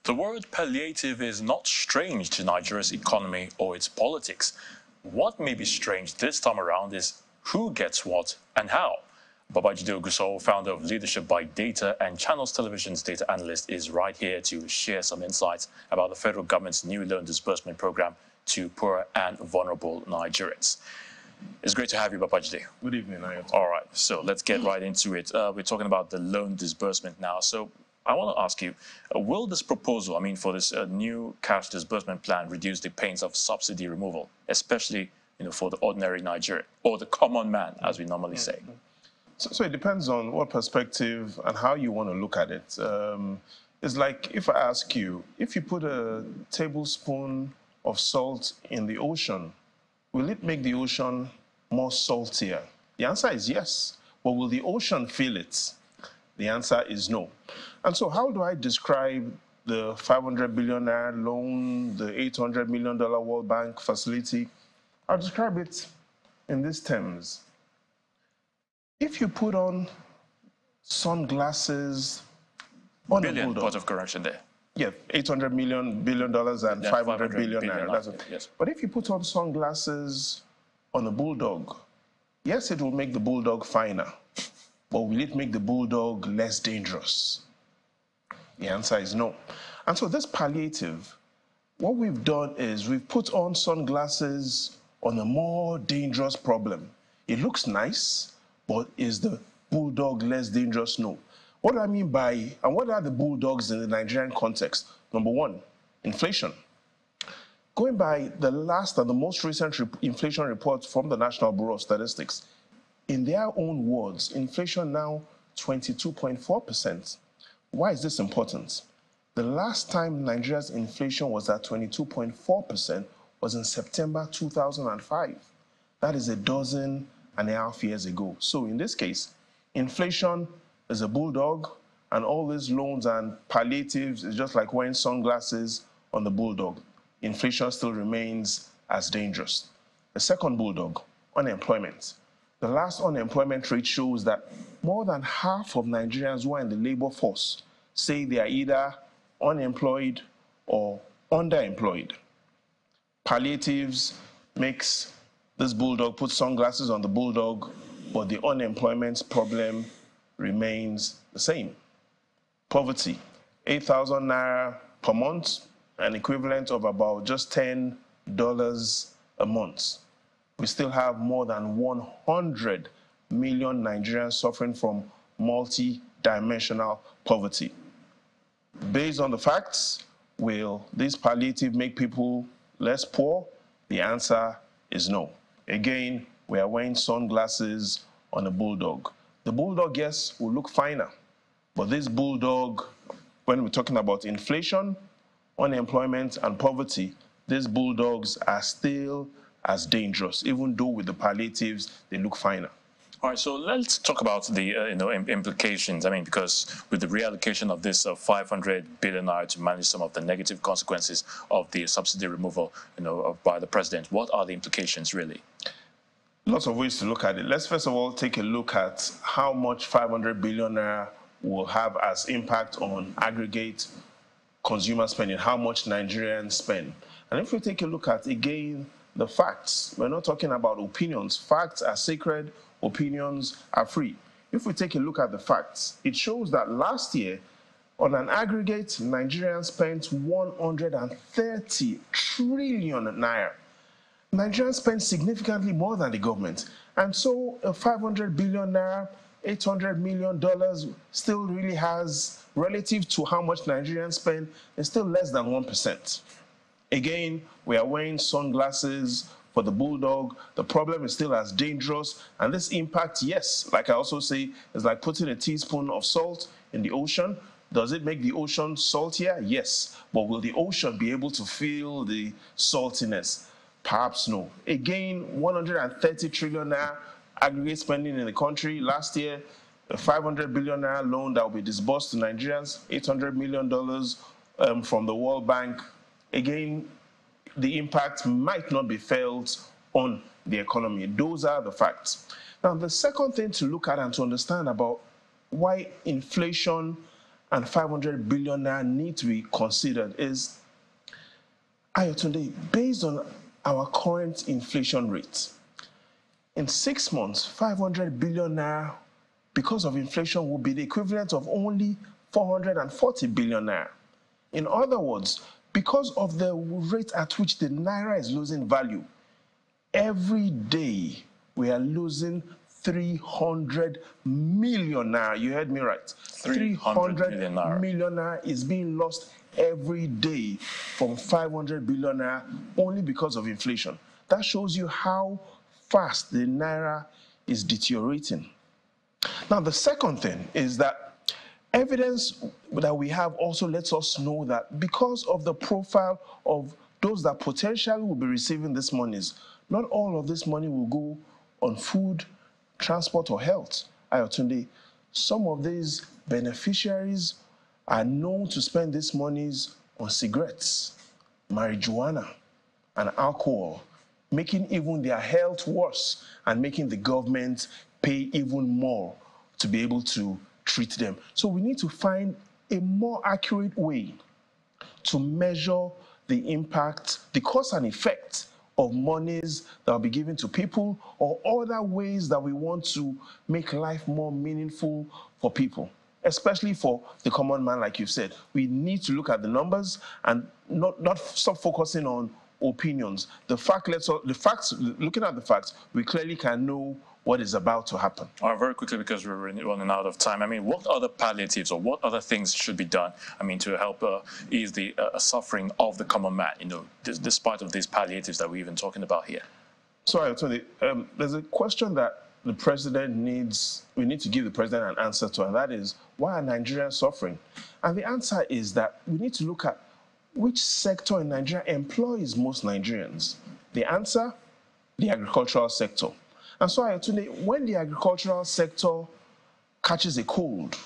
The word palliative is not strange to Nigeria's economy or its politics. What may be strange this time around is who gets what and how. Babajide Ogunsoro, founder of Leadership by Data and Channels Television's data analyst, is right here to share some insights about the federal government's new loan disbursement program to poor and vulnerable Nigerians. It's great to have you, Babajide. Good evening, Ayat. All right, so let's get right into it. We're talking about the loan disbursement now. So I want to ask you, will this proposal, for this new cash disbursement plan, reduce the pains of subsidy removal, especially for the ordinary Nigerian or the common man, as we normally say? So it depends on what perspective and how you want to look at it. It's like if I ask you, if you put a tablespoon of salt in the ocean, will it make the ocean more saltier? The answer is yes. But will the ocean feel it? The answer is no. And so how do I describe the 500 billion naira loan, the $800 million World Bank facility? I'll describe it in these terms. If you put on sunglasses on a bulldog, point of correction there. Yeah, $800 billion and 500 billion naira. That's it. Yes. But if you put on sunglasses on a bulldog, yes, it will make the bulldog finer. But will it make the bulldog less dangerous? The answer is no. And so this palliative, what we've done is we've put on sunglasses on a more dangerous problem. It looks nice, but is the bulldog less dangerous? No. What do I mean by, and what are the bulldogs in the Nigerian context? Number one, inflation. Going by the last and the most recent inflation report from the National Bureau of Statistics, in their own words, inflation now 22.4%. Why is this important? The last time Nigeria's inflation was at 22.4% was in September 2005. That is 12.5 years ago. So in this case, inflation is a bulldog, and all these loans and palliatives is just like wearing sunglasses on the bulldog. Inflation still remains as dangerous. The second bulldog, unemployment. The last unemployment rate shows that more than half of Nigerians who are in the labor force say they are either unemployed or underemployed. Palliatives makes this bulldog put sunglasses on the bulldog, but the unemployment problem remains the same. Poverty, 8,000 naira per month, an equivalent of about just $10 a month. We still have more than 100 million Nigerians suffering from multi-dimensional poverty. Based on the facts, will this palliative make people less poor? The answer is no. Again, we are wearing sunglasses on a bulldog. The bulldog, yes, will look finer, but this bulldog, when we're talking about inflation, unemployment, and poverty, these bulldogs are still as dangerous, even though with the palliatives, they look finer. All right, so let's talk about the implications. Because with the reallocation of this 500 billion naira to manage some of the negative consequences of the subsidy removal, by the president, what are the implications really? Lots of ways to look at it. Let's first of all take a look at how much 500 billion naira will have as impact on aggregate consumer spending, how much Nigerians spend. And if we take a look at, again, the facts, we're not talking about opinions. Facts are sacred, opinions are free. If we take a look at the facts, it shows that last year, on an aggregate, Nigerians spent 130 trillion naira. Nigerians spend significantly more than the government. And so a 500 billion naira, $800 million still really has, relative to how much Nigerians spend, is still less than 1%. Again, we are wearing sunglasses for the bulldog. The problem is still as dangerous. And this impact, yes, like I also say, is like putting a teaspoon of salt in the ocean. Does it make the ocean saltier? Yes. But will the ocean be able to feel the saltiness? Perhaps no. Again, 130 trillion naira aggregate spending in the country. Last year, a 500 billion naira loan that will be disbursed to Nigerians, $800 million from the World Bank. Again, the impact might not be felt on the economy. Those are the facts. Now, the second thing to look at and to understand about why inflation and 500 billion naira need to be considered is, Ayotunde, based on our current inflation rate, in 6 months, 500 billion naira because of inflation will be the equivalent of only 440 billion naira. In other words, because of the rate at which the naira is losing value, every day we are losing 300 million naira. You heard me right. 300 million naira. Million naira is being lost every day from 500 billion naira only because of inflation. That shows you how fast the naira is deteriorating. Now, the second thing is that evidence that we have also lets us know that because of the profile of those that potentially will be receiving these monies, not all of this money will go on food, transport, or health. Ayotunde, some of these beneficiaries are known to spend these monies on cigarettes, marijuana, and alcohol, making even their health worse and making the government pay even more to be able to treat them. So we need to find a more accurate way to measure the impact, the cause and effect of monies that will be given to people, or other ways that we want to make life more meaningful for people, especially for the common man, like you said. We need to look at the numbers and not stop focusing on opinions. Looking at the facts, we clearly can know what is about to happen. All right, very quickly, because we're running out of time. I mean, what other palliatives or what other things should be done, I mean, to help ease the suffering of the common man, you know, despite of these palliatives that we're even talking about here? Sorry, Tony, there's a question that the president we need to give the president an answer to, and that is, why are Nigerians suffering? And the answer is that we need to look at which sector in Nigeria employs most Nigerians. The answer, the agricultural sector. And so, Ayotunde, when the agricultural sector catches a cold,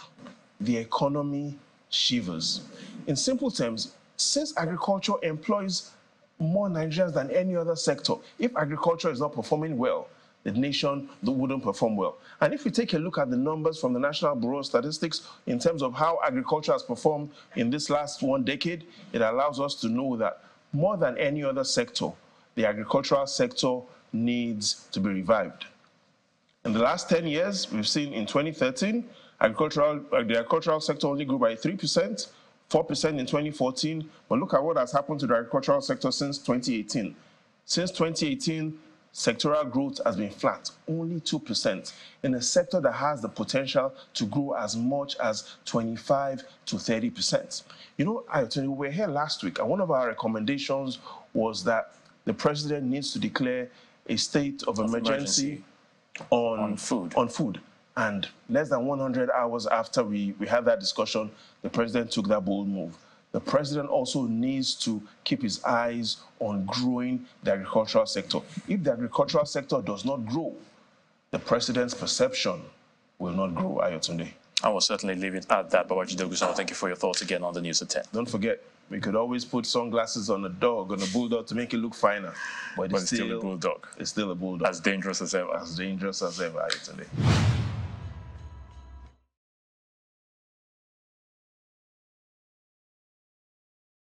the economy shivers. In simple terms, since agriculture employs more Nigerians than any other sector, if agriculture is not performing well, the nation wouldn't perform well. And if we take a look at the numbers from the National Bureau of Statistics in terms of how agriculture has performed in this last 1 decade, it allows us to know that more than any other sector, the agricultural sector needs to be revived. In the last 10 years, we've seen in 2013, the agricultural sector only grew by 3%, 4% in 2014. But look at what has happened to the agricultural sector since 2018. Since 2018, sectoral growth has been flat, only 2%, in a sector that has the potential to grow as much as 25 to 30%. You know, Ayotunde, we were here last week, and one of our recommendations was that the president needs to declare a state of emergency on food. And less than 100 hours after we had that discussion, the president took that bold move. The president also needs to keep his eyes on growing the agricultural sector. If the agricultural sector does not grow, the president's perception will not grow, Ayotunde. I will certainly leave it at that. Babajide Ogunsowo, thank you for your thoughts again on the news at 10. Don't forget, we could always put sunglasses on a dog, on a bulldog, to make it look finer. But it's still a bulldog. It's still a bulldog. As dangerous as ever. As dangerous as ever, Ayotunde.